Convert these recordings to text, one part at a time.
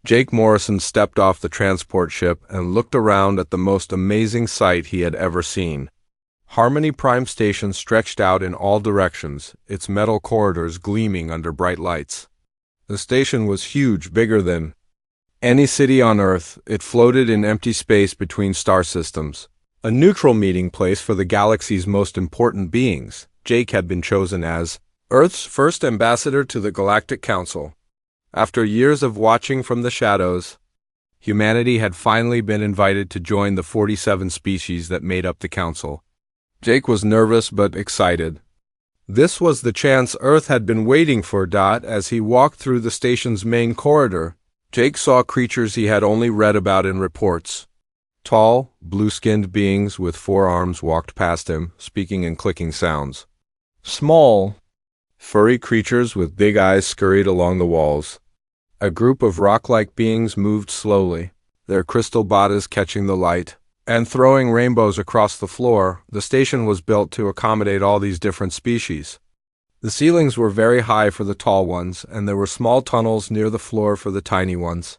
Jake Morrison stepped off the transport ship and looked around at the most amazing sight he had ever seen. Harmony Prime Station stretched out in all directions, its metal corridors gleaming under bright lights. The station was huge, bigger than any city on Earth. It floated in empty space between star systems, a neutral meeting place for the galaxy's most important beings. Jake had been chosen as Earth's first ambassador to the Galactic Council. After years of watching from the shadows, humanity had finally been invited to join the 47 species that made up the Council. Jake was nervous but excited. This was the chance Earth had been waiting for. As he walked through the station's main corridor, Jake saw creatures he had only read about in reports. Tall, blue-skinned beings with 4 arms walked past him, speaking and clicking sounds. Small, furry creatures with big eyes scurried along the walls. A group of rock-like beings moved slowly, their crystal bodies catching the light and throwing rainbows across the floor. The station was built to accommodate all these different species. The ceilings were very high for the tall ones, and there were small tunnels near the floor for the tiny ones.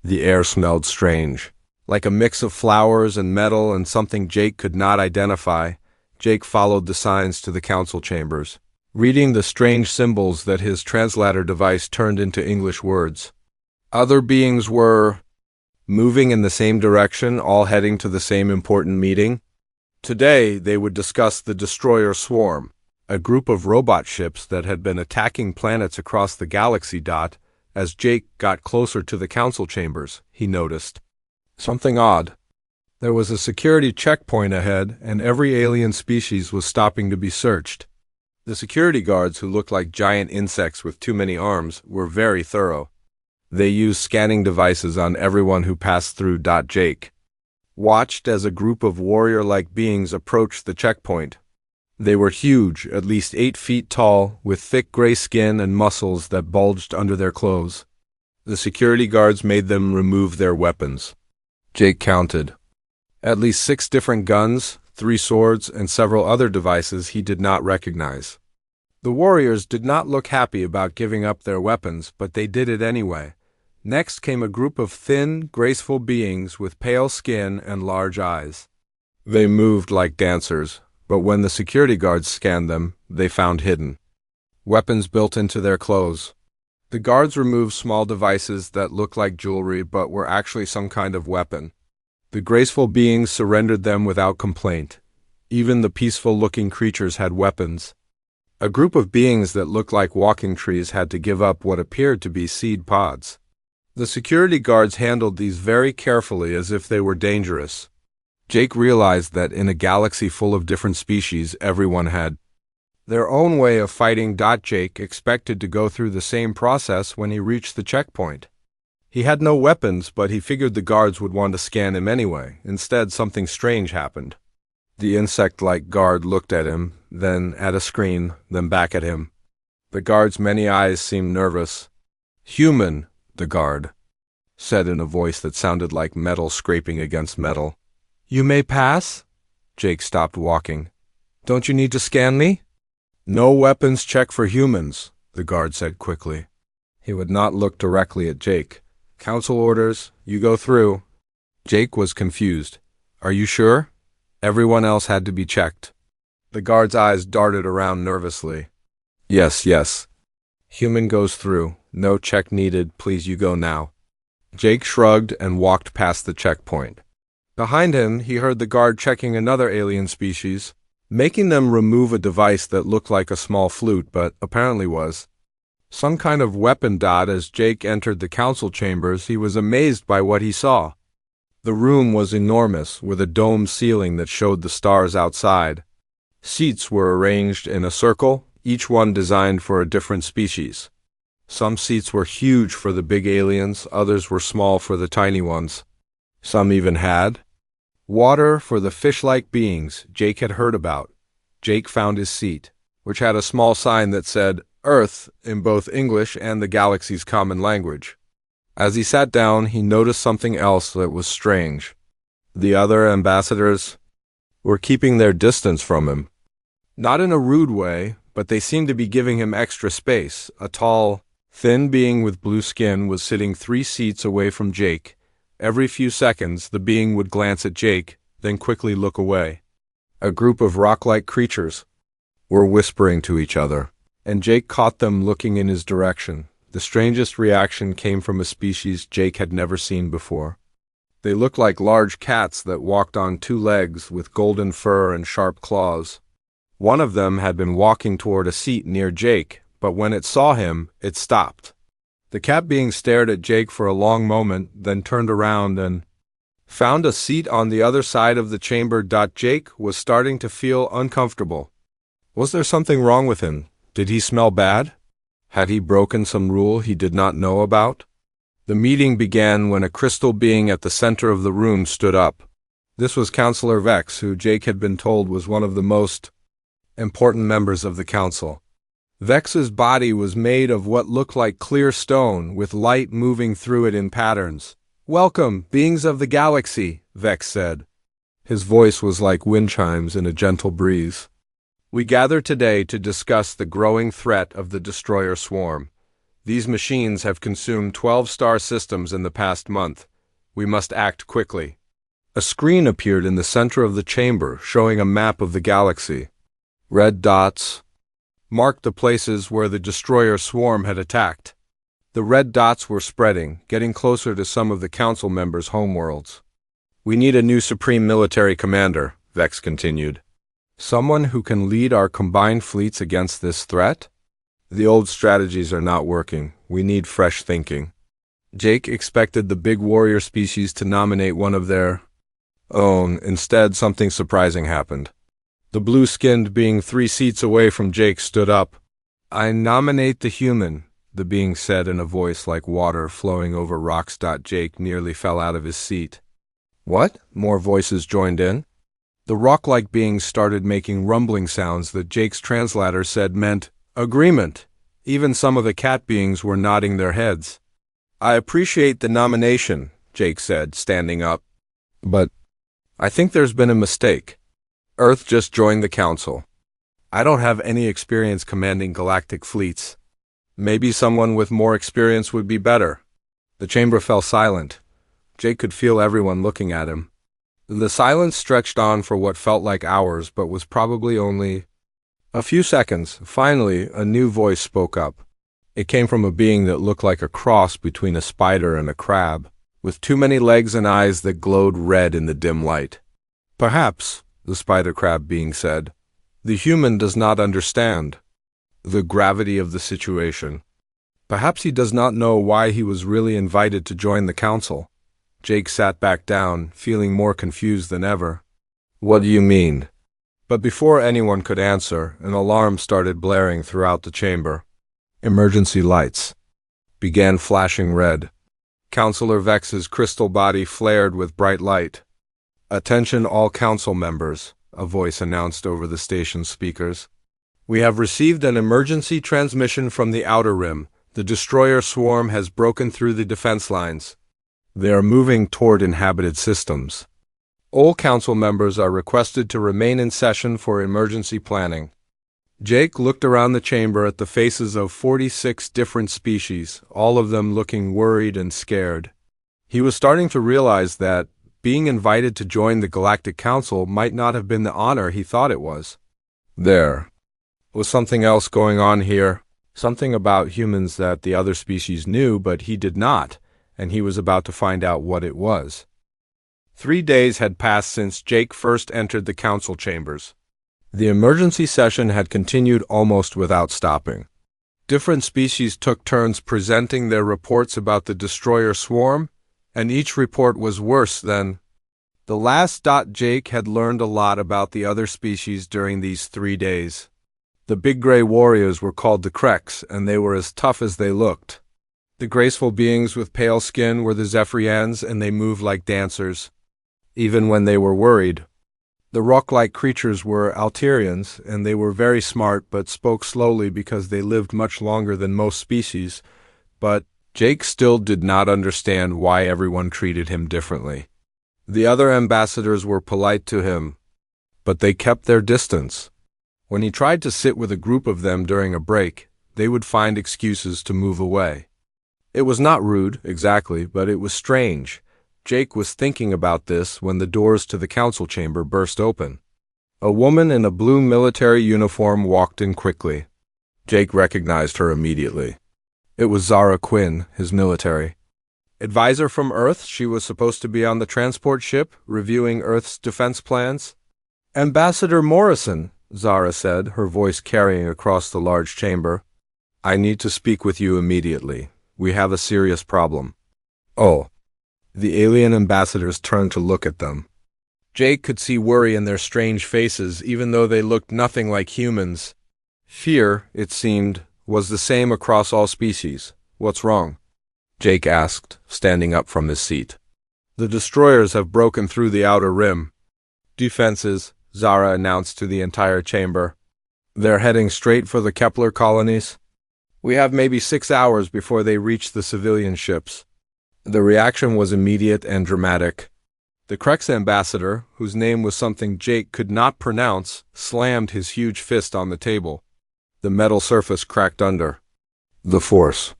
The air smelled strange, like a mix of flowers and metal and something Jake could not identify. Jake followed the signs to the council chambers, reading the strange symbols that his translator device turned into English words. Other beings were moving in the same direction, all heading to the same important meeting. Today, they would discuss the Destroyer Swarm, a group of robot ships that had been attacking planets across the galaxy. As Jake got closer to the council chambers, he noticed something odd. There was a security checkpoint ahead, and every alien species was stopping to be searched. The security guards, who looked like giant insects with too many arms, were very thorough. They used scanning devices on everyone who passed through. Jake watched as a group of warrior-like beings approached the checkpoint. They were huge, at least 8 feet tall, with thick gray skin and muscles that bulged under their clothes. The security guards made them remove their weapons. Jake counted at least 6 different guns, 3 swords, and several other devices he did not recognize. The warriors did not look happy about giving up their weapons, but they did it anyway. Next came a group of thin, graceful beings with pale skin and large eyes. They moved like dancers, but when the security guards scanned them, they found hidden weapons built into their clothes. The guards removed small devices that looked like jewelry but were actually some kind of weapon. The graceful beings surrendered them without complaint. Even the peaceful-looking creatures had weapons. A group of beings that looked like walking trees had to give up what appeared to be seed pods. The security guards handled these very carefully, as if they were dangerous. Jake realized that in a galaxy full of different species, everyone had their own way of fighting. Jake expected to go through the same process when he reached the checkpoint. He had no weapons, but he figured the guards would want to scan him anyway. Instead, something strange happened. The insect-like guard looked at him, then at a screen, then back at him. The guard's many eyes seemed nervous. "Human," the guard said in a voice that sounded like metal scraping against metal. "You may pass?" Jake stopped walking. "Don't you need to scan me?" "No weapons check for humans," the guard said quickly. He would not look directly at Jake. "Council orders, you go through." Jake was confused. "Are you sure?" Everyone else had to be checked. The guard's eyes darted around nervously. Yes. Human goes through. No check needed. Please, you go now." Jake shrugged and walked past the checkpoint. Behind him, he heard the guard checking another alien species, making them remove a device that looked like a small flute, but apparently was some kind of weapon. As Jake entered the council chambers, he was amazed by what he saw. The room was enormous, with a domed ceiling that showed the stars outside. Seats were arranged in a circle, each one designed for a different species. Some seats were huge for the big aliens, others were small for the tiny ones. Some even had water for the fish-like beings Jake had heard about. Jake found his seat, which had a small sign that said Earth in both English and the galaxy's common language. As he sat down, he noticed something else that was strange. The other ambassadors were keeping their distance from him. Not in a rude way, but they seemed to be giving him extra space. A tall, Thin being with blue skin was sitting 3 seats away from Jake. Every few seconds, the being would glance at Jake, then quickly look away. A group of rock-like creatures were whispering to each other, and Jake caught them looking in his direction. The strangest reaction came from a species Jake had never seen before. They looked like large cats that walked on 2 legs with golden fur and sharp claws. One of them had been walking toward a seat near Jake, but when it saw him, it stopped. The cat being stared at Jake for a long moment, then turned around and found a seat on the other side of the chamber. Jake was starting to feel uncomfortable. Was there something wrong with him? Did he smell bad? Had he broken some rule he did not know about? The meeting began when a crystal being at the center of the room stood up. This was Counselor Vex, who Jake had been told was one of the most important members of the council. Vex's body was made of what looked like clear stone, with light moving through it in patterns. "Welcome, beings of the galaxy," Vex said. His voice was like wind chimes in a gentle breeze. "We gather today to discuss the growing threat of the destroyer swarm. These machines have consumed 12 star systems in the past month. We must act quickly." A screen appeared in the center of the chamber, showing a map of the galaxy. Red dots marked the places where the destroyer swarm had attacked. The red dots were spreading, getting closer to some of the council members' homeworlds. "We need a new supreme military commander," Vex continued. "Someone who can lead our combined fleets against this threat? The old strategies are not working. We need fresh thinking." Jake expected the big warrior species to nominate one of their own. Instead, something surprising happened. The blue-skinned being 3 seats away from Jake stood up. "I nominate the human," the being said in a voice like water flowing over rocks. Jake nearly fell out of his seat. "What?" More voices joined in. The rock-like beings started making rumbling sounds that Jake's translator said meant agreement. Even some of the cat beings were nodding their heads. "I appreciate the nomination," Jake said, standing up. "But I think there's been a mistake. Earth just joined the council. I don't have any experience commanding galactic fleets. Maybe someone with more experience would be better." The chamber fell silent. Jake could feel everyone looking at him. The silence stretched on for what felt like hours, but was probably only a few seconds. Finally, a new voice spoke up. It came from a being that looked like a cross between a spider and a crab, with too many legs and eyes that glowed red in the dim light. "Perhaps," the spider crab being said, "the human does not understand the gravity of the situation. Perhaps he does not know why he was really invited to join the council." Jake sat back down, feeling more confused than ever. "What do you mean?" But before anyone could answer, an alarm started blaring throughout the chamber. Emergency lights began flashing red. Counselor Vex's crystal body flared with bright light. "Attention all council members," a voice announced over the station speakers. "We have received an emergency transmission from the Outer Rim. The destroyer swarm has broken through the defense lines. They are moving toward inhabited systems. All council members are requested to remain in session for emergency planning." Jake looked around the chamber at the faces of 46 different species, all of them looking worried and scared. He was starting to realize that being invited to join the Galactic Council might not have been the honor he thought it was. There was something else going on here, something about humans that the other species knew, but he did not, and he was about to find out what it was. 3 days had passed since Jake first entered the council chambers. The emergency session had continued almost without stopping. Different species took turns presenting their reports about the destroyer swarm, and each report was worse than the last. Jake had learned a lot about the other species during these 3 days. The big gray warriors were called the Kreks, and they were as tough as they looked. The graceful beings with pale skin were the Zephyrians, and they moved like dancers, even when they were worried. The rock-like creatures were Alterians, and they were very smart but spoke slowly because they lived much longer than most species. But Jake still did not understand why everyone treated him differently. The other ambassadors were polite to him, but they kept their distance. When he tried to sit with a group of them during a break, they would find excuses to move away. It was not rude, exactly, but it was strange. Jake was thinking about this when the doors to the council chamber burst open. A woman in a blue military uniform walked in quickly. Jake recognized her immediately. It was Zara Quinn, his military advisor from Earth. She was supposed to be on the transport ship, reviewing Earth's defense plans. "Ambassador Morrison," Zara said, her voice carrying across the large chamber. "I need to speak with you immediately. We have a serious problem." "Oh." The alien ambassadors turned to look at them. Jake could see worry in their strange faces, even though they looked nothing like humans. Fear, it seemed, was the same across all species. "What's wrong?" Jake asked, standing up from his seat. "The destroyers have broken through the outer rim." "Defenses," Zara announced to the entire chamber. "They're heading straight for the Kepler colonies. We have maybe 6 hours before they reach the civilian ships." The reaction was immediate and dramatic. The Krex ambassador, whose name was something Jake could not pronounce, slammed his huge fist on the table. The metal surface cracked under the force.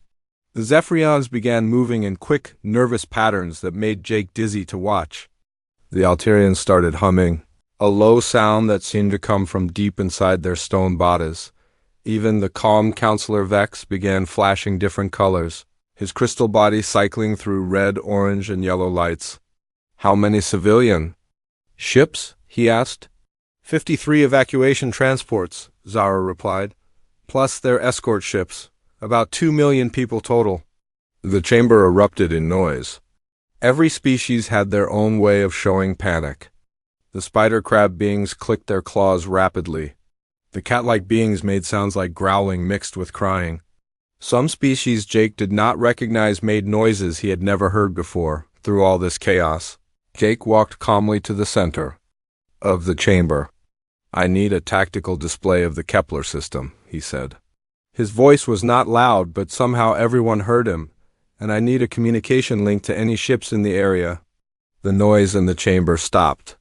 The Zephyrians began moving in quick, nervous patterns that made Jake dizzy to watch. The Alterians started humming, a low sound that seemed to come from deep inside their stone bodies. Even the calm Counselor Vex began flashing different colors, his crystal body cycling through red, orange, and yellow lights. "How many civilian ships?" he asked. 53 evacuation transports," Zara replied, "plus their escort ships. About 2 million people total." The chamber erupted in noise. Every species had their own way of showing panic. The spider crab beings clicked their claws rapidly. The cat-like beings made sounds like growling mixed with crying. Some species Jake did not recognize made noises he had never heard before. Through all this chaos, Jake walked calmly to the center of the chamber. "I need a tactical display of the Kepler system," he said. His voice was not loud, but somehow everyone heard him, "and I need a communication link to any ships in the area." The noise in the chamber stopped.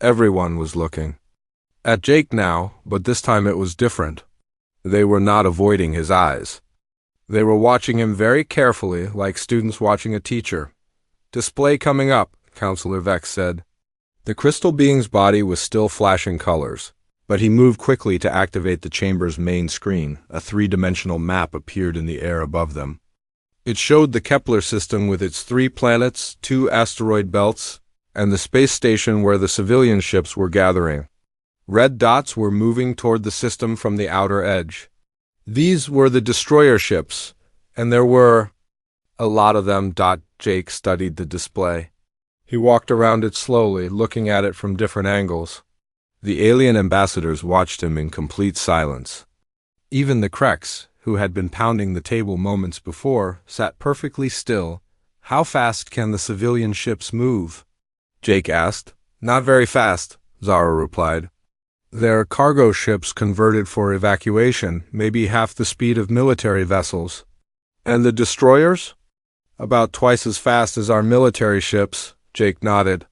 Everyone was looking at Jake now, but this time it was different. They were not avoiding his eyes. They were watching him very carefully, like students watching a teacher. "Display coming up," Counselor Vex said. The crystal being's body was still flashing colors, but he moved quickly to activate the chamber's main screen. A three-dimensional map appeared in the air above them. It showed the Kepler system with its 3 planets, 2 asteroid belts, and the space station where the civilian ships were gathering. Red dots were moving toward the system from the outer edge. These were the destroyer ships, and there were a lot of them. Jake studied the display. He walked around it slowly, looking at it from different angles. The alien ambassadors watched him in complete silence. Even the Krex, who had been pounding the table moments before, sat perfectly still. "How fast can the civilian ships move?" Jake asked. "Not very fast," Zara replied. "They're cargo ships converted for evacuation, maybe half the speed of military vessels." "And the destroyers?" "About twice as fast as our military ships," Jake nodded.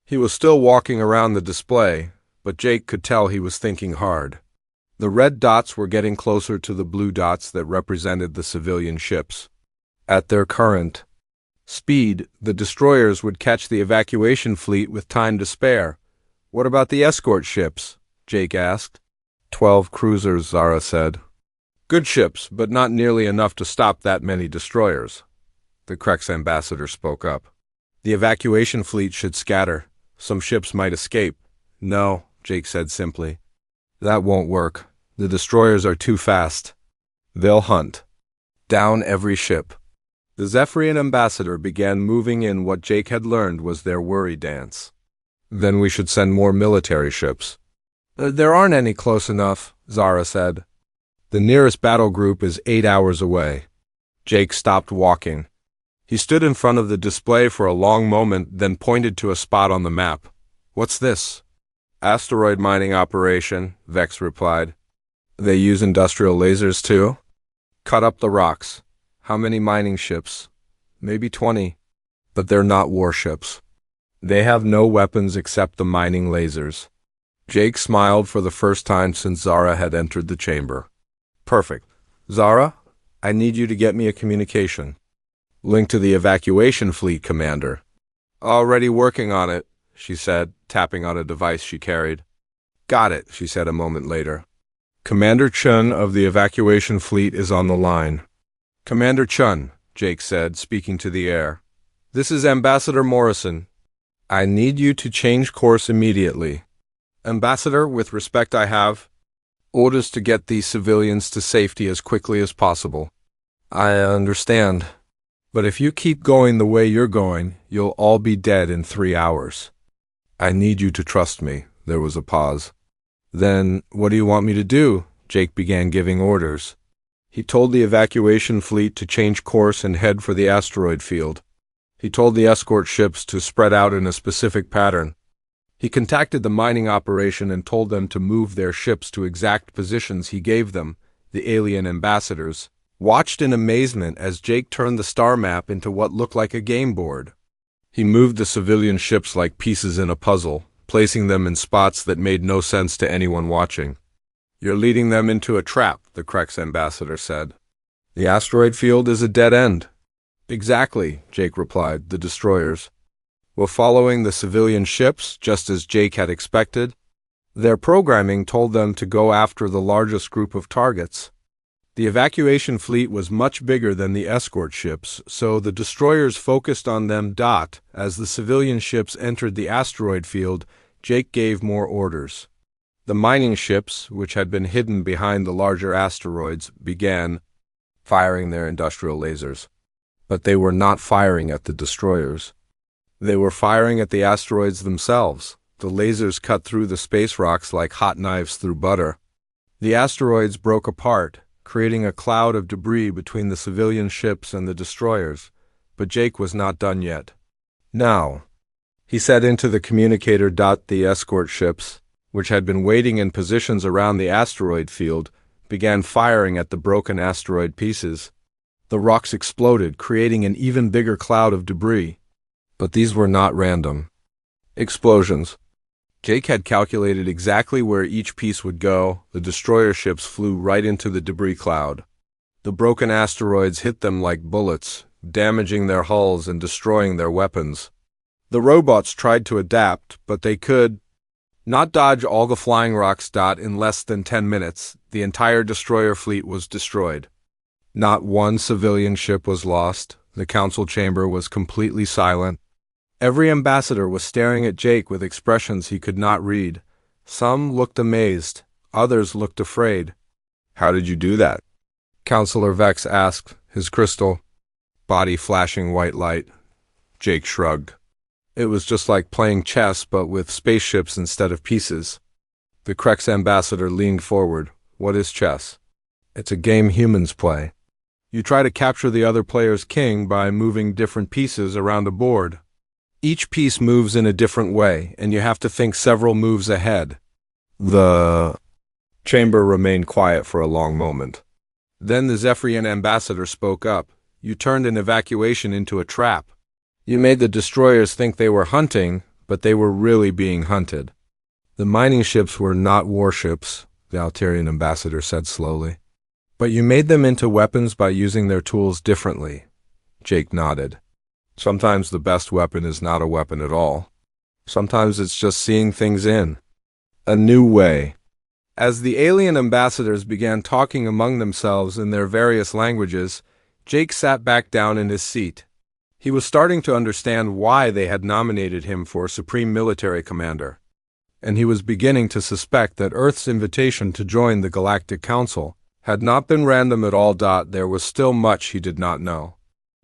He was still walking around the display, but Jake could tell he was thinking hard. The red dots were getting closer to the blue dots that represented the civilian ships. At their current speed, the destroyers would catch the evacuation fleet with time to spare. "What about the escort ships?" Jake asked. 12 cruisers, Zara said. "Good ships, but not nearly enough to stop that many destroyers." The Krex ambassador spoke up. "The evacuation fleet should scatter. Some ships might escape." "No," Jake said simply. "That won't work. The destroyers are too fast. They'll hunt down every ship." The Zephyrian ambassador began moving in what Jake had learned was their worry dance. "Then we should send more military ships." "There aren't any close enough," Zara said. "The nearest battle group is 8 hours away." Jake stopped walking. He stood in front of the display for a long moment, then pointed to a spot on the map. "What's this?" "Asteroid mining operation," Vex replied. "They use industrial lasers too?" "Cut up the rocks." "How many mining ships?" "Maybe 20. But they're not warships. They have no weapons except the mining lasers." Jake smiled for the first time since Zara had entered the chamber. "Perfect," Zara, I need you to get me a communication. Link to the evacuation fleet, Commander. Already working on it, she said, tapping on a device she carried. Got it, she said a moment later. Commander Chun of the evacuation fleet is on the line. Commander Chun, Jake said, speaking to the air. This is Ambassador Morrison. I need you to change course immediately. Ambassador, with respect I have orders to get these civilians to safety as quickly as possible. I understand. But if you keep going the way you're going, you'll all be dead in 3 hours. I need you to trust me. There was a pause. Then, what do you want me to do? Jake began giving orders. He told the evacuation fleet to change course and head for the asteroid field. He told the escort ships to spread out in a specific pattern. He contacted the mining operation and told them to move their ships to exact positions he gave them. The alien ambassadors watched in amazement as Jake turned the star map into what looked like a game board. He moved the civilian ships like pieces in a puzzle, placing them in spots that made no sense to anyone watching. You're leading them into a trap, the Krex ambassador said. The asteroid field is a dead end. Exactly, Jake replied, the destroyers were following the civilian ships, just as Jake had expected. Their programming told them to go after the largest group of targets. The evacuation fleet was much bigger than the escort ships, so the destroyers focused on them. As the civilian ships entered the asteroid field, Jake gave more orders. The mining ships, which had been hidden behind the larger asteroids, began firing their industrial lasers. But they were not firing at the destroyers. They were firing at the asteroids themselves. The lasers cut through the space rocks like hot knives through butter. The asteroids broke apart, creating a cloud of debris between the civilian ships and the destroyers. But Jake was not done yet. Now, he said into the communicator. The escort ships, which had been waiting in positions around the asteroid field, began firing at the broken asteroid pieces. The rocks exploded, creating an even bigger cloud of debris. But these were not random explosions. Jake had calculated exactly where each piece would go. The destroyer ships flew right into the debris cloud. The broken asteroids hit them like bullets, damaging their hulls and destroying their weapons. The robots tried to adapt, but they could not dodge all the flying rocks. In less than 10 minutes, the entire destroyer fleet was destroyed. Not one civilian ship was lost. The council chamber was completely silent. Every ambassador was staring at Jake with expressions he could not read. Some looked amazed, others looked afraid. How did you do that? Counselor Vex asked, his crystal body flashing white light. Jake shrugged. It was just like playing chess, but with spaceships instead of pieces. The Krex ambassador leaned forward. What is chess? It's a game humans play. You try to capture the other player's king by moving different pieces around a board. Each piece moves in a different way, and you have to think several moves ahead. The chamber remained quiet for a long moment. Then the Zephyrian ambassador spoke up. You turned an evacuation into a trap. You made the destroyers think they were hunting, but they were really being hunted. The mining ships were not warships, the Altarian ambassador said slowly. But you made them into weapons by using their tools differently. Jake nodded. Sometimes the best weapon is not a weapon at all. Sometimes it's just seeing things in a new way. As the alien ambassadors began talking among themselves in their various languages, Jake sat back down in his seat. He was starting to understand why they had nominated him for Supreme Military Commander, and he was beginning to suspect that Earth's invitation to join the Galactic Council had not been random at all. There was still much he did not know.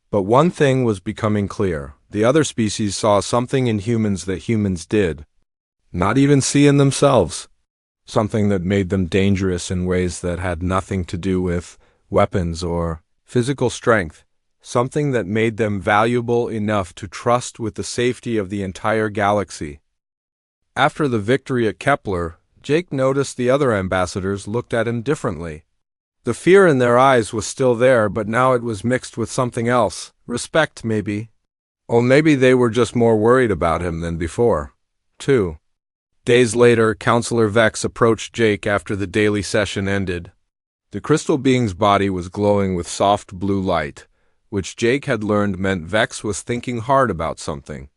But one thing was becoming clear. The other species saw something in humans that humans did not even see in themselves. Something that made them dangerous in ways that had nothing to do with weapons or physical strength. Something that made them valuable enough to trust with the safety of the entire galaxy. After the victory at Kepler, Jake noticed the other ambassadors looked at him differently. The fear in their eyes was still there, but now it was mixed with something else. Respect, maybe. Or maybe they were just more worried about him than before. 2 days later, Counselor Vex approached Jake after the daily session ended. The crystal being's body was glowing with soft blue light, which Jake had learned meant Vex was thinking hard about something.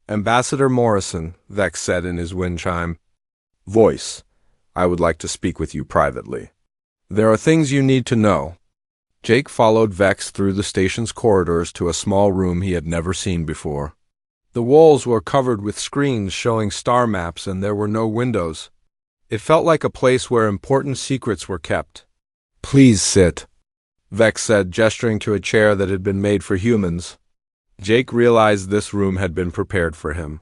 "Ambassador Morrison," Vex said in his wind chime voice, "I would like to speak with you privately. There are things you need to know." Jake followed Vex through the station's corridors to a small room he had never seen before. The walls were covered with screens showing star maps, and there were no windows. It felt like a place where important secrets were kept. "Please sit," Vex said, gesturing to a chair that had been made for humans. Jake realized this room had been prepared for him.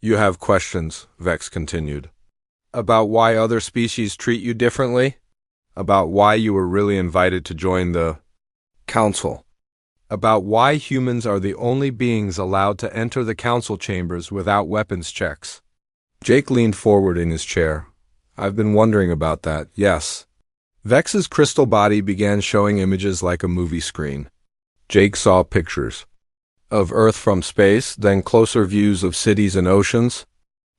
"You have questions," Vex continued. "About why other species treat you differently? About why you were really invited to join the Council? About why humans are the only beings allowed to enter the council chambers without weapons checks?" Jake leaned forward in his chair. "I've been wondering about that, yes." Vex's crystal body began showing images like a movie screen. Jake saw pictures of Earth from space, then closer views of cities and oceans.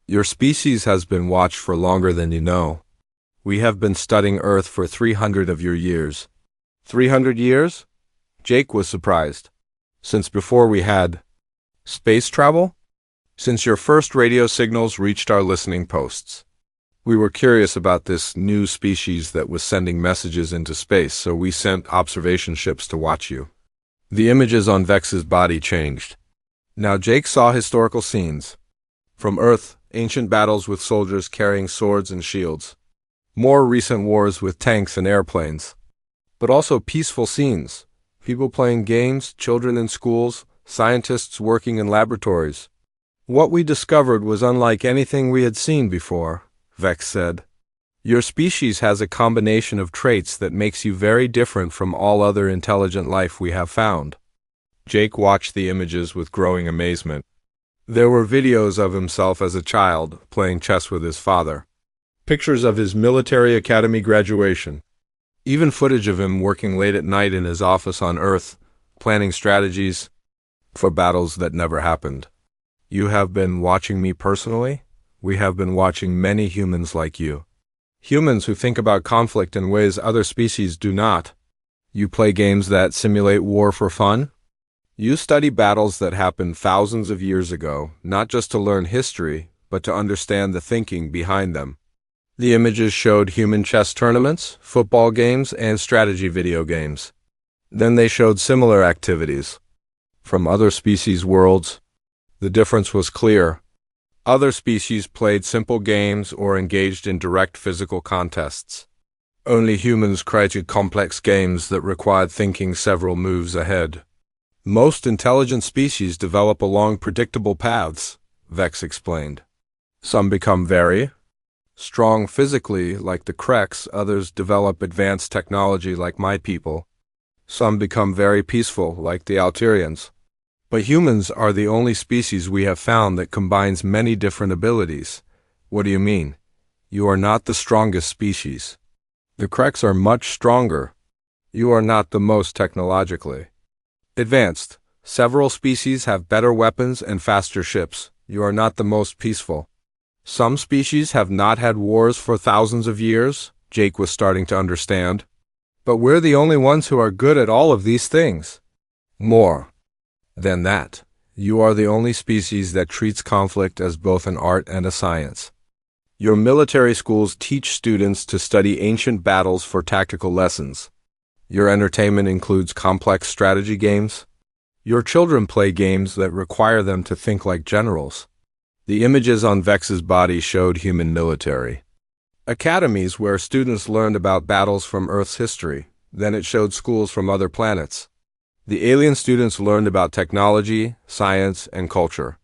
"Your species has been watched for longer than you know. We have been studying Earth for 300 of your years." 300 years? Jake was surprised. "Since before we had space travel? Since your first radio signals reached our listening posts. We were curious about this new species that was sending messages into space, so we sent observation ships to watch you." The images on Vex's body changed. Now Jake saw historical scenes. From Earth, ancient battles with soldiers carrying swords and shields. More recent wars with tanks and airplanes. But also peaceful scenes. People playing games, children in schools, scientists working in laboratories. "What we discovered was unlike anything we had seen before," Vex said. "Your species has a combination of traits that makes you very different from all other intelligent life we have found." Jake watched the images with growing amazement. There were videos of himself as a child, playing chess with his father. Pictures of his military academy graduation. Even footage of him working late at night in his office on Earth, planning strategies for battles that never happened. "You have been watching me personally? We have been watching many humans like you. Humans who think about conflict in ways other species do not. You play games that simulate war for fun? You study battles that happened thousands of years ago, not just to learn history, but to understand the thinking behind them." The images showed human chess tournaments, football games, and strategy video games. Then they showed similar activities from other species' worlds. The difference was clear. Other species played simple games or engaged in direct physical contests. Only humans created complex games that required thinking several moves ahead. "Most intelligent species develop along predictable paths," Vex explained. "Some become very strong physically, like the Kreks. Others develop advanced technology, like my people. Some become very peaceful, like the Alterians. But humans are the only species we have found that combines many different abilities." "What do you mean?" "You are not the strongest species. The Kreks are much stronger. You are not the most technologically advanced. Several species have better weapons and faster ships. You are not the most peaceful. Some species have not had wars for thousands of years." Jake was starting to understand. "But we're the only ones who are good at all of these things. More than that, you are the only species that treats conflict as both an art and a science. Your military schools teach students to study ancient battles for tactical lessons. Your entertainment includes complex strategy games. Your children play games that require them to think like generals." The images on Vex's body showed human military academies where students learned about battles from Earth's history. Then it showed schools from other planets. The alien students learned about technology, science, and culture.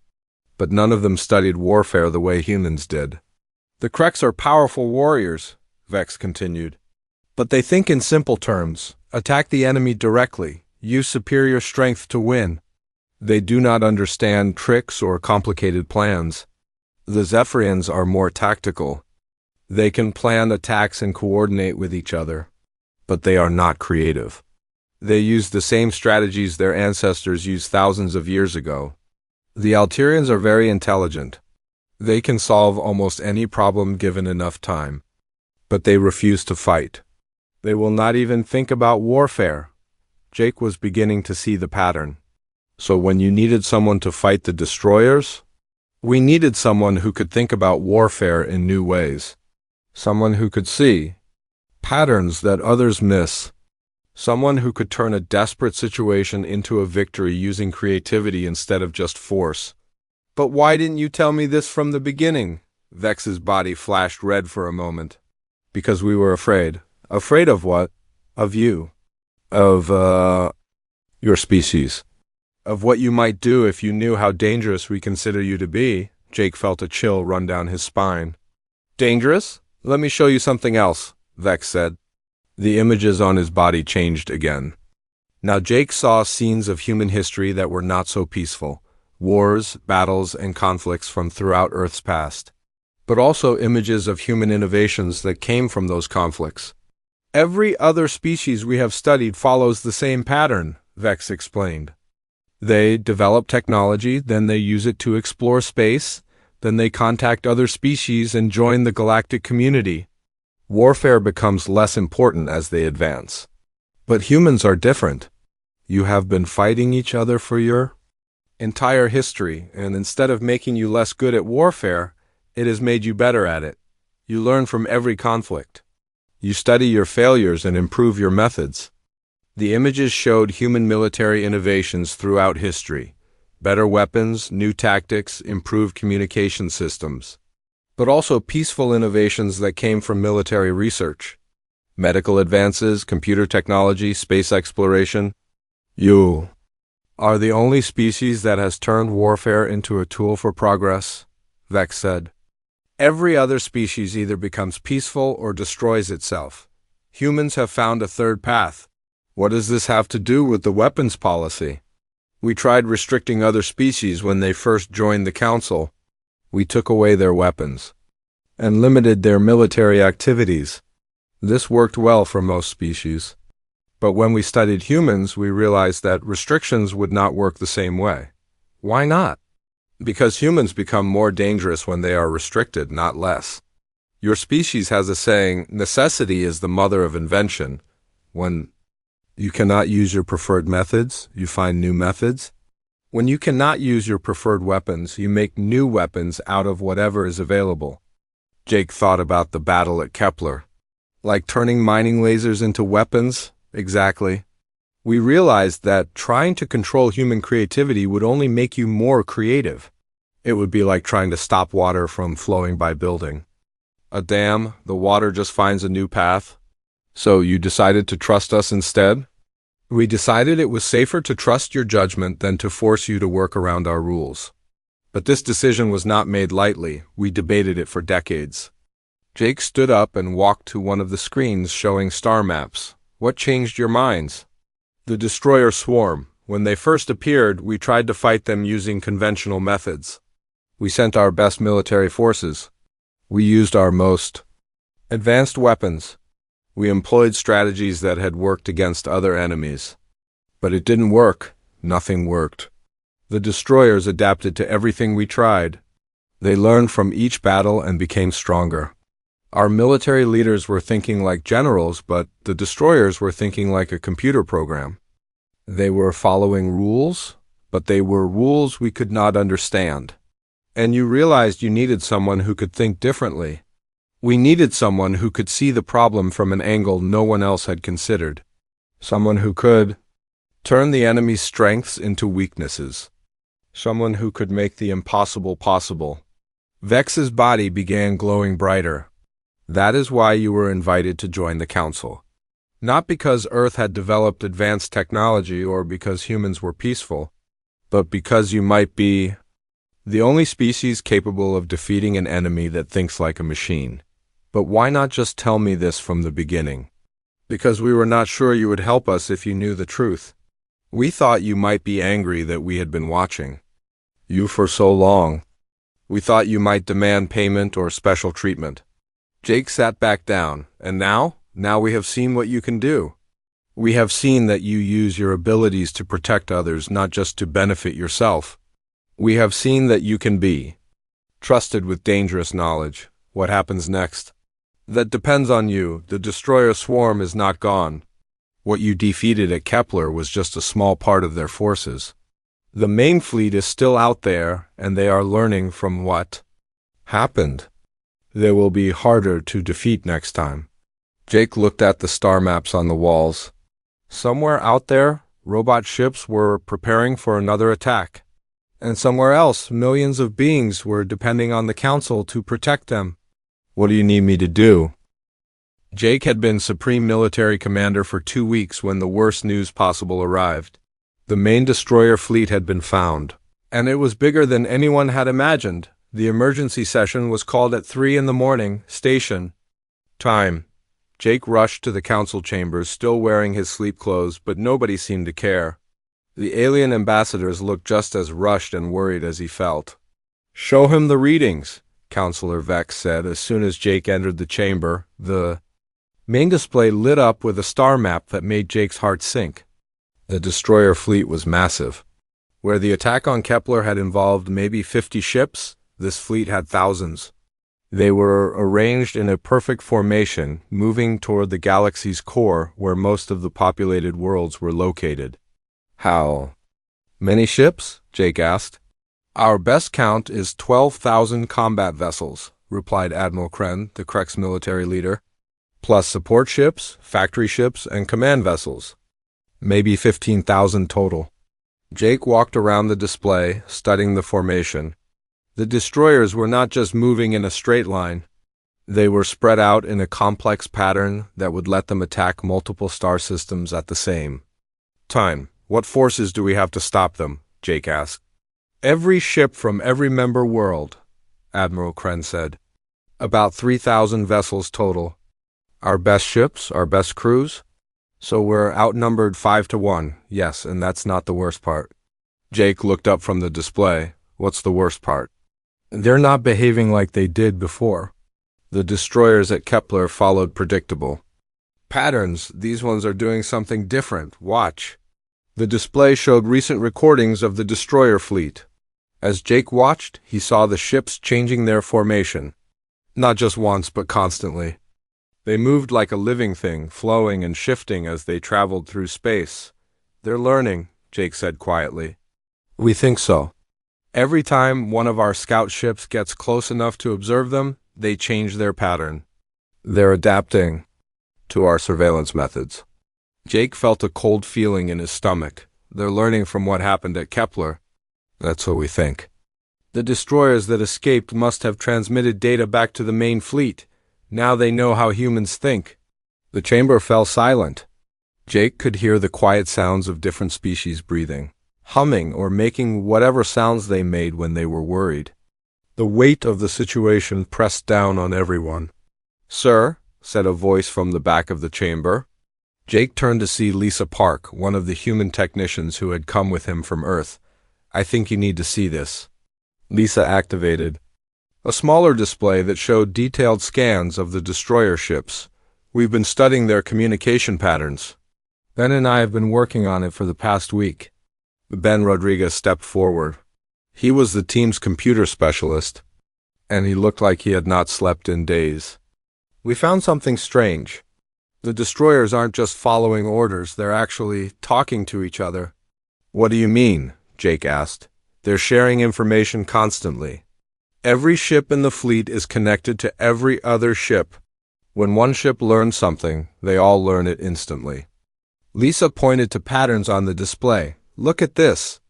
But none of them studied warfare the way humans did. "The Kreks are powerful warriors," Vex continued. "But they think in simple terms, attack the enemy directly, use superior strength to win. They do not understand tricks or complicated plans. The Zephyrians are more tactical. They can plan attacks and coordinate with each other. But they are not creative. They use the same strategies their ancestors used thousands of years ago. The Alterians are very intelligent. They can solve almost any problem given enough time. But they refuse to fight. They will not even think about warfare. Jake was beginning to see the pattern. So when you needed someone to fight the destroyers, we needed someone who could think about warfare in new ways. Someone who could see patterns that others miss. Someone who could turn a desperate situation into a victory using creativity instead of just force. But why didn't you tell me this from the beginning? Vex's body flashed red for a moment. Because we were afraid. Afraid of what? Of you. Of, your species. Of what you might do if you knew how dangerous we consider you to be. Jake felt a chill run down his spine. Dangerous? Let me show you something else, Vex said. The images on his body changed again. Now Jake saw scenes of human history that were not so peaceful. Wars, battles, and conflicts from throughout Earth's past. But also images of human innovations that came from those conflicts. Every other species we have studied follows the same pattern, Vex explained. They develop technology, then they use it to explore space, then they contact other species and join the galactic community. Warfare becomes less important as they advance. But humans are different. You have been fighting each other for your entire history, and instead of making you less good at warfare, it has made you better at it. You learn from every conflict. You study your failures and improve your methods. The images showed human military innovations throughout history. Better weapons, new tactics, improved communication systems. But also peaceful innovations that came from military research. Medical advances, computer technology, space exploration. You are the only species that has turned warfare into a tool for progress, Vex said. Every other species either becomes peaceful or destroys itself. Humans have found a third path. What does this have to do with the weapons policy? We tried restricting other species when they first joined the Council. We took away their weapons and limited their military activities. This worked well for most species. But when we studied humans, we realized that restrictions would not work the same way. Why not? Because humans become more dangerous when they are restricted, not less. Your species has a saying, necessity is the mother of invention. When you cannot use your preferred methods, you find new methods. When you cannot use your preferred weapons, you make new weapons out of whatever is available. Jake thought about the battle at Kepler. Like turning mining lasers into weapons? Exactly. We realized that trying to control human creativity would only make you more creative. It would be like trying to stop water from flowing by building a dam. The water just finds a new path. So you decided to trust us instead? We decided it was safer to trust your judgment than to force you to work around our rules. But this decision was not made lightly. We debated it for decades. Jake stood up and walked to one of the screens showing star maps. What changed your minds? The destroyer swarm. When they first appeared, we tried to fight them using conventional methods. We sent our best military forces. We used our most advanced weapons. We employed strategies that had worked against other enemies. But it didn't work. Nothing worked. The destroyers adapted to everything we tried. They learned from each battle and became stronger. Our military leaders were thinking like generals, but the destroyers were thinking like a computer program. They were following rules, but they were rules we could not understand. And you realized you needed someone who could think differently. We needed someone who could see the problem from an angle no one else had considered. Someone who could turn the enemy's strengths into weaknesses. Someone who could make the impossible possible. Vex's body began glowing brighter. That is why you were invited to join the Council. Not because Earth had developed advanced technology or because humans were peaceful, but because you might be the only species capable of defeating an enemy that thinks like a machine. But why not just tell me this from the beginning? Because we were not sure you would help us if you knew the truth. We thought you might be angry that we had been watching you for so long. We thought you might demand payment or special treatment. Jake sat back down. And now? Now we have seen what you can do. We have seen that you use your abilities to protect others, not just to benefit yourself. We have seen that you can be trusted with dangerous knowledge. What happens next? That depends on you. The destroyer swarm is not gone. What you defeated at Kepler was just a small part of their forces. The main fleet is still out there, and they are learning from what happened. They will be harder to defeat next time. Jake looked at the star maps on the walls. Somewhere out there, robot ships were preparing for another attack. And somewhere else, millions of beings were depending on the Council to protect them. What do you need me to do? Jake had been Supreme Military Commander for 2 weeks when the worst news possible arrived. The main destroyer fleet had been found, and it was bigger than anyone had imagined. The emergency session was called at 3 a.m, station time. Jake rushed to the council chambers, still wearing his sleep clothes, but nobody seemed to care. The alien ambassadors looked just as rushed and worried as he felt. "Show him the readings," Counselor Vex said as soon as Jake entered the chamber. The main display lit up with a star map that made Jake's heart sink. The destroyer fleet was massive. Where the attack on Kepler had involved maybe 50 ships, this fleet had thousands. They were arranged in a perfect formation, moving toward the galaxy's core where most of the populated worlds were located. How many ships? Jake asked. Our best count is 12,000 combat vessels, replied Admiral Kren, the Krex military leader, plus support ships, factory ships, and command vessels. Maybe 15,000 total. Jake walked around the display, studying the formation. The destroyers were not just moving in a straight line. They were spread out in a complex pattern that would let them attack multiple star systems at the same time. What forces do we have to stop them? Jake asked. Every ship from every member world, Admiral Kren said. About 3,000 vessels total. Our best ships, our best crews? So we're outnumbered 5-1, yes, and that's not the worst part. Jake looked up from the display. What's the worst part? They're not behaving like they did before. The destroyers at Kepler followed predictable patterns. These ones are doing something different. Watch. The display showed recent recordings of the destroyer fleet. As Jake watched, he saw the ships changing their formation. Not just once, but constantly. They moved like a living thing, flowing and shifting as they traveled through space. They're learning, Jake said quietly. We think so. Every time one of our scout ships gets close enough to observe them, they change their pattern. They're adapting to our surveillance methods. Jake felt a cold feeling in his stomach. They're learning from what happened at Kepler. That's what we think. The destroyers that escaped must have transmitted data back to the main fleet. Now they know how humans think. The chamber fell silent. Jake could hear the quiet sounds of different species breathing, humming or making whatever sounds they made when they were worried. The weight of the situation pressed down on everyone. Sir, said a voice from the back of the chamber. Jake turned to see Lisa Park, one of the human technicians who had come with him from Earth. I think you need to see this. Lisa activated a smaller display that showed detailed scans of the destroyer ships. We've been studying their communication patterns. Ben and I have been working on it for the past week. Ben Rodriguez stepped forward. He was the team's computer specialist, and he looked like he had not slept in days. We found something strange. The destroyers aren't just following orders, they're actually talking to each other. What do you mean? Jake asked. They're sharing information constantly. Every ship in the fleet is connected to every other ship. When one ship learns something, they all learn it instantly. Lisa pointed to patterns on the display. Look at this.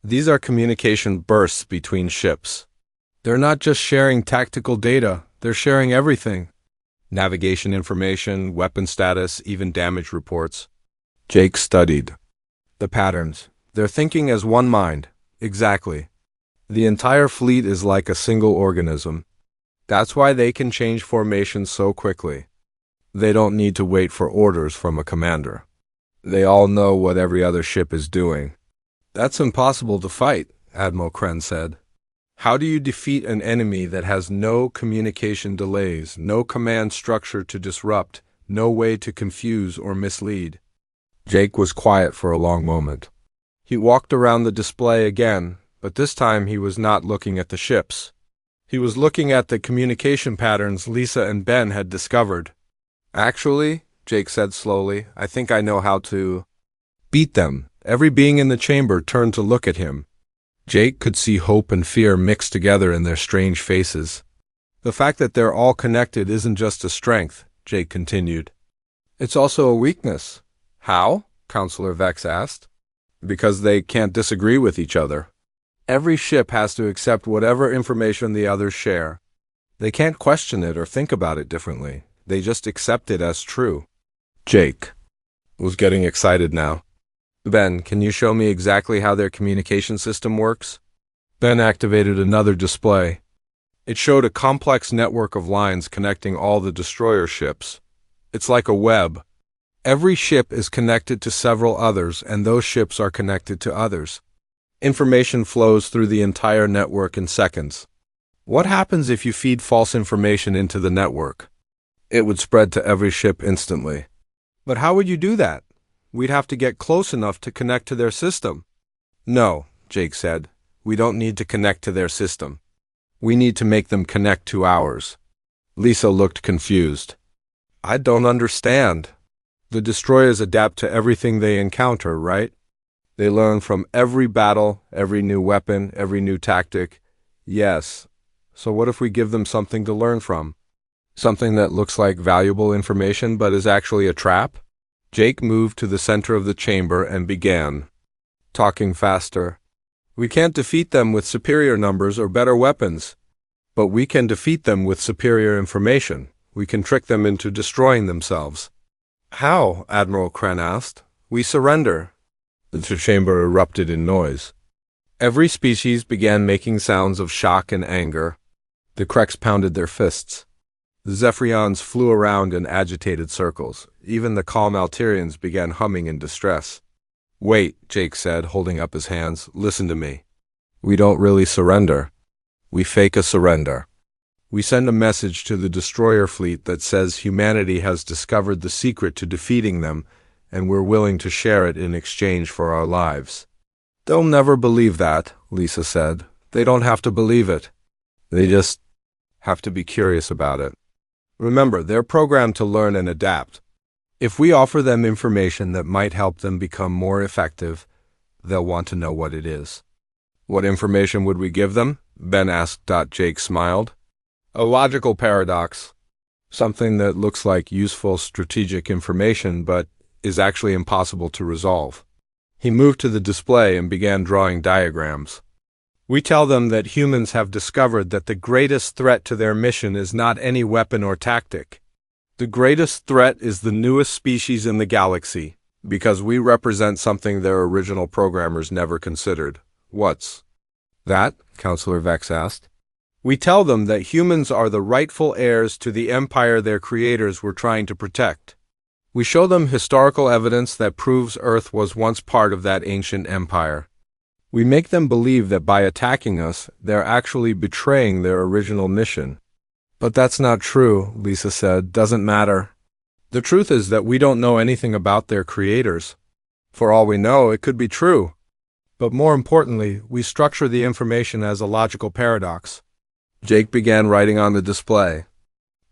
These are communication bursts between ships. They're not just sharing tactical data, they're sharing everything. Navigation information, weapon status, even damage reports. Jake studied the patterns. They're thinking as one mind. Exactly. The entire fleet is like a single organism. That's why they can change formation so quickly. They don't need to wait for orders from a commander. They all know what every other ship is doing. That's impossible to fight, Admiral Kren said. How do you defeat an enemy that has no communication delays, no command structure to disrupt, no way to confuse or mislead? Jake was quiet for a long moment. He walked around the display again, but this time he was not looking at the ships. He was looking at the communication patterns Lisa and Ben had discovered. Actually, Jake said slowly, I think I know how to beat them. Every being in the chamber turned to look at him. Jake could see hope and fear mixed together in their strange faces. The fact that they're all connected isn't just a strength, Jake continued. It's also a weakness. How? Counselor Vex asked. Because they can't disagree with each other. Every ship has to accept whatever information the others share. They can't question it or think about it differently. They just accept it as true. Jake was getting excited now. Ben, can you show me exactly how their communication system works? Ben activated another display. It showed a complex network of lines connecting all the destroyer ships. It's like a web. Every ship is connected to several others, and those ships are connected to others. Information flows through the entire network in seconds. What happens if you feed false information into the network? It would spread to every ship instantly. But how would you do that? We'd have to get close enough to connect to their system. No, Jake said. We don't need to connect to their system. We need to make them connect to ours. Lisa looked confused. I don't understand. The destroyers adapt to everything they encounter, right? They learn from every battle, every new weapon, every new tactic. Yes. So what if we give them something to learn from? Something that looks like valuable information but is actually a trap? Jake moved to the center of the chamber and began talking faster. We can't defeat them with superior numbers or better weapons, but we can defeat them with superior information. We can trick them into destroying themselves. How? Admiral Kren asked. We surrender. The chamber erupted in noise. Every species began making sounds of shock and anger. The Kreks pounded their fists. The Zephyrians flew around in agitated circles. Even the calm Alterians began humming in distress. Wait, Jake said, holding up his hands. Listen to me. We don't really surrender. We fake a surrender. We send a message to the destroyer fleet that says humanity has discovered the secret to defeating them, and we're willing to share it in exchange for our lives. They'll never believe that, Lisa said. They don't have to believe it. They just have to be curious about it. Remember, they're programmed to learn and adapt. If we offer them information that might help them become more effective, they'll want to know what it is. What information would we give them? Ben asked. Jake smiled. A logical paradox. Something that looks like useful strategic information but is actually impossible to resolve. He moved to the display and began drawing diagrams. We tell them that humans have discovered that the greatest threat to their mission is not any weapon or tactic. The greatest threat is the newest species in the galaxy, because we represent something their original programmers never considered. What's that? Counselor Vex asked. We tell them that humans are the rightful heirs to the empire their creators were trying to protect. We show them historical evidence that proves Earth was once part of that ancient empire. We make them believe that by attacking us, they're actually betraying their original mission. But that's not true, Lisa said. Doesn't matter. The truth is that we don't know anything about their creators. For all we know, it could be true. But more importantly, we structure the information as a logical paradox. Jake began writing on the display.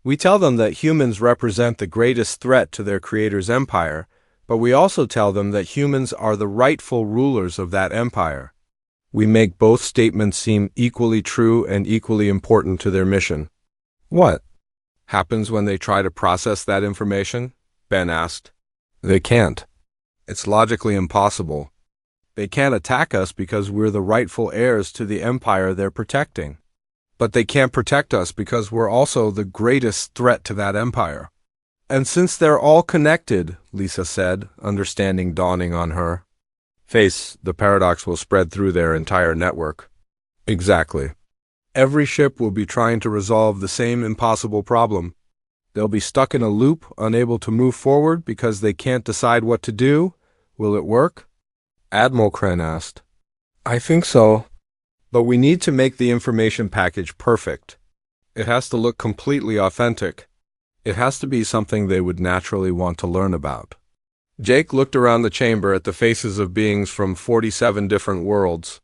We tell them that humans represent the greatest threat to their creator's empire, but we also tell them that humans are the rightful rulers of that empire. We make both statements seem equally true and equally important to their mission. What happens when they try to process that information? Ben asked. They can't. It's logically impossible. They can't attack us because we're the rightful heirs to the empire they're protecting. But they can't protect us because we're also the greatest threat to that empire. And since they're all connected, Lisa said, understanding dawning on her face, the paradox will spread through their entire network. Exactly. Every ship will be trying to resolve the same impossible problem. They'll be stuck in a loop, unable to move forward because they can't decide what to do. Will it work? Admiral Kren asked. I think so. But we need to make the information package perfect. It has to look completely authentic. It has to be something they would naturally want to learn about. Jake looked around the chamber at the faces of beings from 47 different worlds.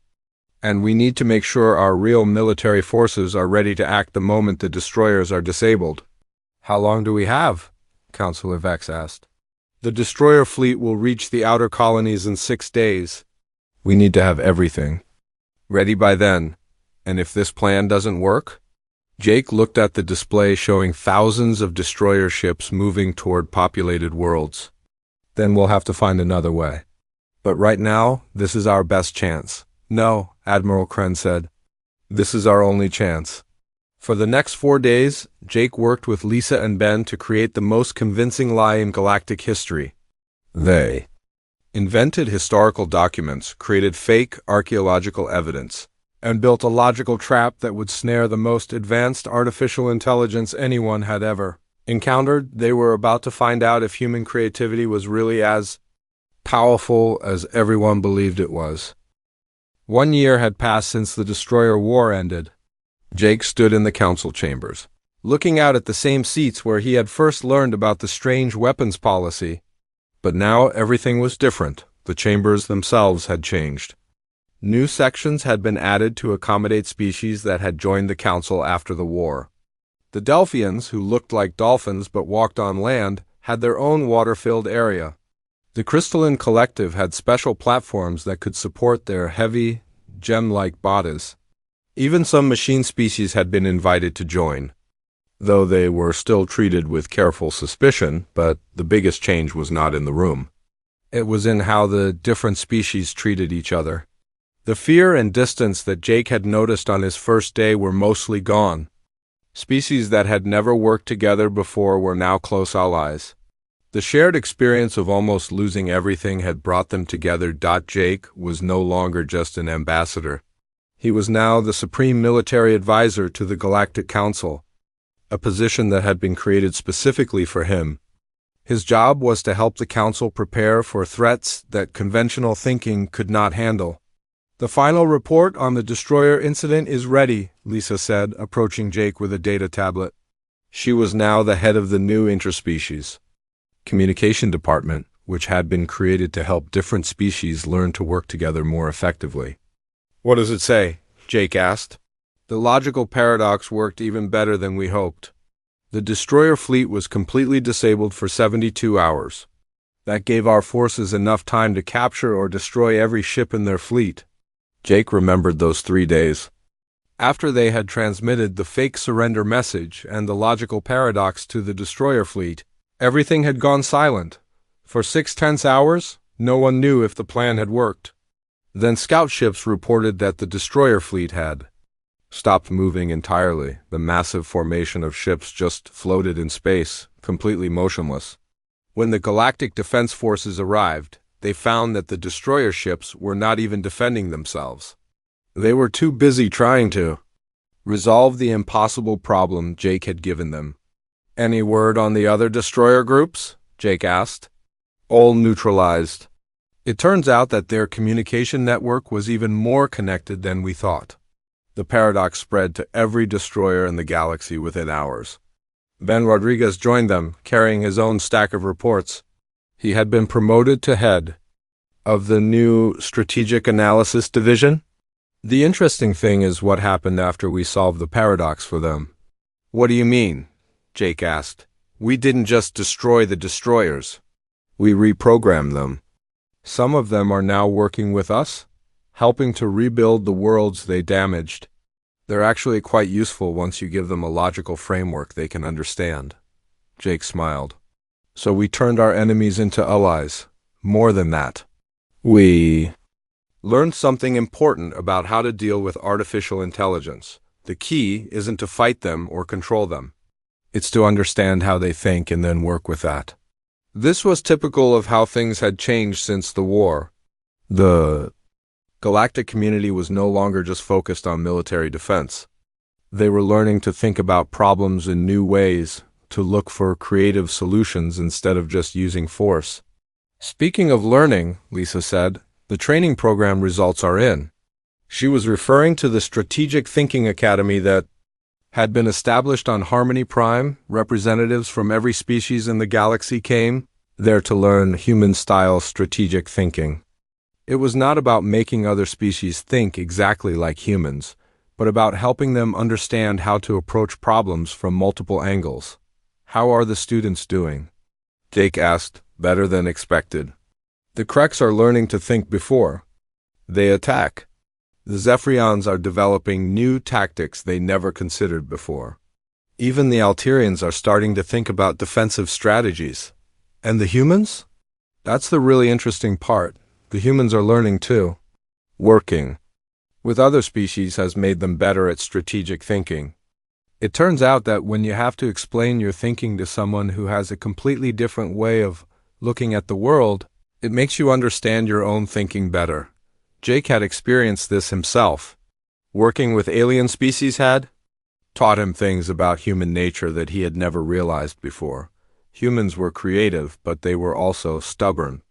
And we need to make sure our real military forces are ready to act the moment the destroyers are disabled. How long do we have? Counselor Vex asked. The destroyer fleet will reach the outer colonies in 6 days. We need to have everything ready by then. And if this plan doesn't work? Jake looked at the display showing thousands of destroyer ships moving toward populated worlds. Then we'll have to find another way. But right now, this is our best chance. No, Admiral Kren said. This is our only chance. For the next 4 days, Jake worked with Lisa and Ben to create the most convincing lie in galactic history. They invented historical documents, created fake archaeological evidence, and built a logical trap that would snare the most advanced artificial intelligence anyone had ever encountered. They were about to find out if human creativity was really as powerful as everyone believed it was. 1 year had passed since the Destroyer War ended. Jake stood in the council chambers, looking out at the same seats where he had first learned about the strange weapons policy. But now everything was different. The chambers themselves had changed. New sections had been added to accommodate species that had joined the council after the war. The Delphians, who looked like dolphins but walked on land, had their own water-filled area. The Crystalline Collective had special platforms that could support their heavy, gem-like bodies. Even some machine species had been invited to join, though they were still treated with careful suspicion, but the biggest change was not in the room. It was in how the different species treated each other. The fear and distance that Jake had noticed on his first day were mostly gone. Species that had never worked together before were now close allies. The shared experience of almost losing everything had brought them together. Jake was no longer just an ambassador. He was now the supreme military advisor to the Galactic Council, a position that had been created specifically for him. His job was to help the Council prepare for threats that conventional thinking could not handle. The final report on the destroyer incident is ready, Lisa said, approaching Jake with a data tablet. She was now the head of the new interspecies communication department, which had been created to help different species learn to work together more effectively. What does it say? Jake asked. The logical paradox worked even better than we hoped. The destroyer fleet was completely disabled for 72 hours. That gave our forces enough time to capture or destroy every ship in their fleet. Jake remembered those 3 days. After they had transmitted the fake surrender message and the logical paradox to the destroyer fleet, everything had gone silent. For 6 tense hours, no one knew if the plan had worked. Then scout ships reported that the destroyer fleet had stopped moving entirely. The massive formation of ships just floated in space, completely motionless. When the Galactic Defense Forces arrived, they found that the destroyer ships were not even defending themselves. They were too busy trying to resolve the impossible problem Jake had given them. Any word on the other destroyer groups? Jake asked. All neutralized. It turns out that their communication network was even more connected than we thought. The paradox spread to every destroyer in the galaxy within hours. Ben Rodriguez joined them, carrying his own stack of reports. He had been promoted to head of the new Strategic Analysis Division. The interesting thing is what happened after we solved the paradox for them. What do you mean? Jake asked. We didn't just destroy the destroyers. We reprogrammed them. Some of them are now working with us, helping to rebuild the worlds they damaged. They're actually quite useful once you give them a logical framework they can understand. Jake smiled. So we turned our enemies into allies. More than that. We learned something important about how to deal with artificial intelligence. The key isn't to fight them or control them. It's to understand how they think and then work with that. This was typical of how things had changed since the war. The galactic community was no longer just focused on military defense. They were learning to think about problems in new ways, to look for creative solutions instead of just using force. Speaking of learning, Lisa said, the training program results are in. She was referring to the Strategic Thinking Academy that had been established on Harmony Prime. Representatives from every species in the galaxy came there to learn human-style strategic thinking. It was not about making other species think exactly like humans, but about helping them understand how to approach problems from multiple angles. "How are the students doing?" Jake asked, better than expected. "The Kreks are learning to think before they attack. The Zephyrians are developing new tactics they never considered before. Even the Alterians are starting to think about defensive strategies. And the humans? That's the really interesting part. The humans are learning too. Working with other species has made them better at strategic thinking. It turns out that when you have to explain your thinking to someone who has a completely different way of looking at the world, it makes you understand your own thinking better." Jake had experienced this himself. Working with alien species had taught him things about human nature that he had never realized before. Humans were creative, but they were also stubborn.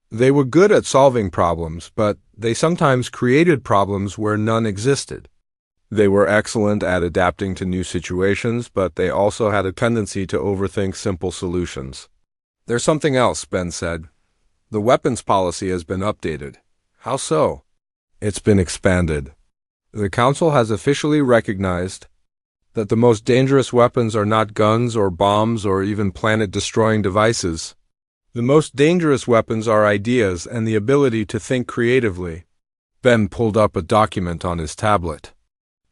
They were good at solving problems, but they sometimes created problems where none existed. They were excellent at adapting to new situations, but they also had a tendency to overthink simple solutions. "There's something else," Ben said. "The weapons policy has been updated." "How so?" "It's been expanded. The Council has officially recognized that the most dangerous weapons are not guns or bombs or even planet-destroying devices. The most dangerous weapons are ideas and the ability to think creatively." Ben pulled up a document on his tablet.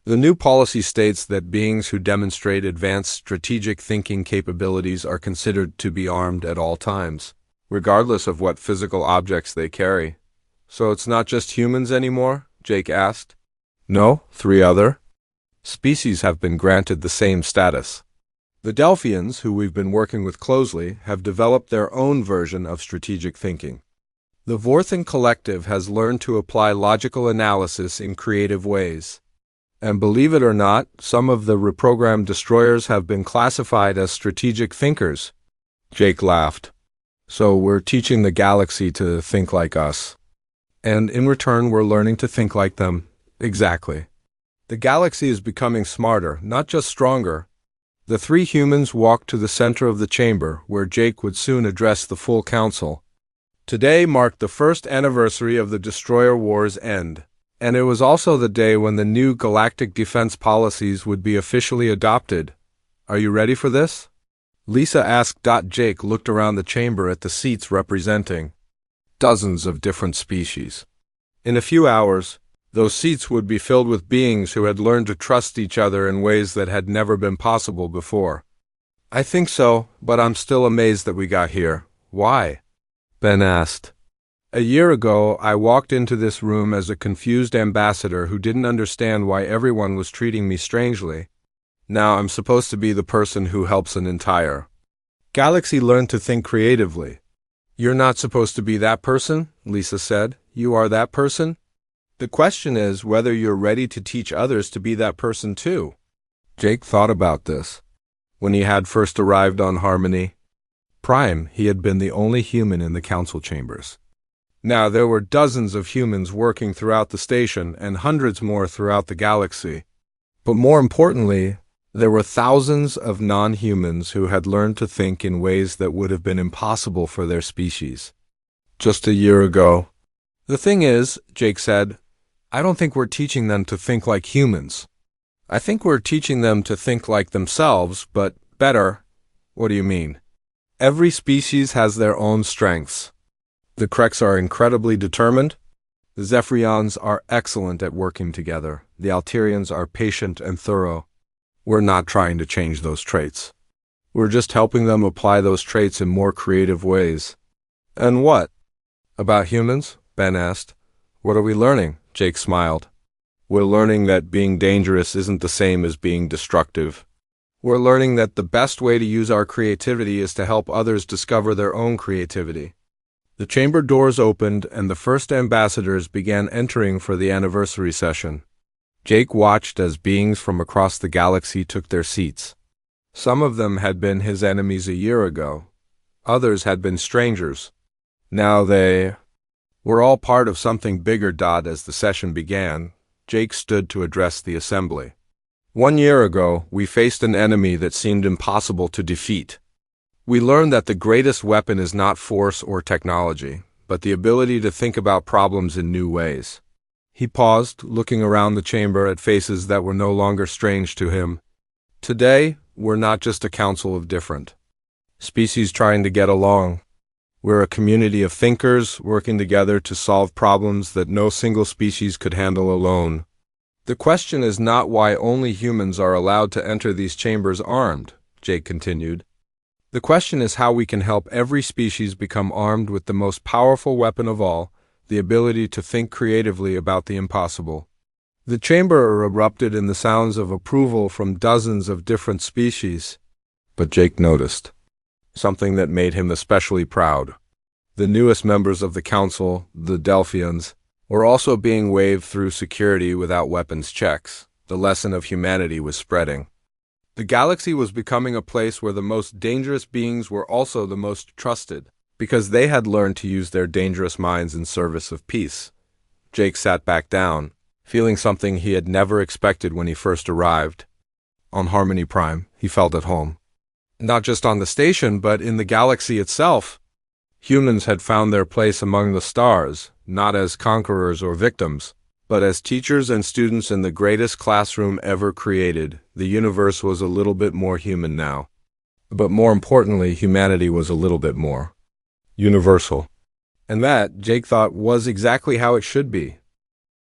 "The new policy states that beings who demonstrate advanced strategic thinking capabilities are considered to be armed at all times, regardless of what physical objects they carry." "So it's not just humans anymore?" Jake asked. "No, 3 other species have been granted the same status. The Delphians, who we've been working with closely, have developed their own version of strategic thinking. The Vorthan Collective has learned to apply logical analysis in creative ways. And believe it or not, some of the reprogrammed destroyers have been classified as strategic thinkers." Jake laughed. "So we're teaching the galaxy to think like us. And in return, we're learning to think like them." "Exactly. The galaxy is becoming smarter, not just stronger." The 3 humans walked to the center of the chamber, where Jake would soon address the full council. Today marked the first anniversary of the Destroyer War's end, and it was also the day when the new galactic defense policies would be officially adopted. "Are you ready for this?" Lisa asked. Jake looked around the chamber at the seats representing dozens of different species. In a few hours, those seats would be filled with beings who had learned to trust each other in ways that had never been possible before. "I think so, but I'm still amazed that we got here." "Why?" Ben asked. "A year ago, I walked into this room as a confused ambassador who didn't understand why everyone was treating me strangely. Now I'm supposed to be the person who helps an entire galaxy learn to think creatively." "You're not supposed to be that person," Lisa said. "You are that person. The question is whether you're ready to teach others to be that person too." Jake thought about this. When he had first arrived on Harmony Prime, he had been the only human in the council chambers. Now there were dozens of humans working throughout the station and hundreds more throughout the galaxy. But more importantly, there were thousands of non-humans who had learned to think in ways that would have been impossible for their species just a year ago. "The thing is," Jake said, "I don't think we're teaching them to think like humans. I think we're teaching them to think like themselves, but better." "What do you mean?" "Every species has their own strengths. The Kreks are incredibly determined. The Zephyrians are excellent at working together. The Alterians are patient and thorough. We're not trying to change those traits. We're just helping them apply those traits in more creative ways." "And what about humans?" Ben asked. "What are we learning?" Jake smiled. "We're learning that being dangerous isn't the same as being destructive. We're learning that the best way to use our creativity is to help others discover their own creativity." The chamber doors opened and the first ambassadors began entering for the anniversary session. Jake watched as beings from across the galaxy took their seats. Some of them had been his enemies a year ago. Others had been strangers. Now they were all part of something bigger. As the session began, Jake stood to address the assembly. "1 year ago, we faced an enemy that seemed impossible to defeat. We learned that the greatest weapon is not force or technology, but the ability to think about problems in new ways. He paused, looking around the chamber at faces that were no longer strange to him. Today, we're not just a council of different species trying to get along. We're a community of thinkers working together to solve problems that no single species could handle alone. The question is not why only humans are allowed to enter these chambers armed, Jake continued. The question is how we can help every species become armed with the most powerful weapon of all, the ability to think creatively about the impossible. The chamber erupted in the sounds of approval from dozens of different species. But Jake noticed something that made him especially proud. The newest members of the council, the Delphians, were also being waved through security without weapons checks. The lesson of humanity was spreading. The galaxy was becoming a place where the most dangerous beings were also the most trusted, because they had learned to use their dangerous minds in service of peace. Jake sat back down, feeling something he had never expected when he first arrived. On Harmony Prime, he felt at home. Not just on the station, but in the galaxy itself. Humans had found their place among the stars, not as conquerors or victims, but as teachers and students in the greatest classroom ever created. The universe was a little bit more human now. But more importantly, humanity was a little bit more universal. And that, Jake thought, was exactly how it should be.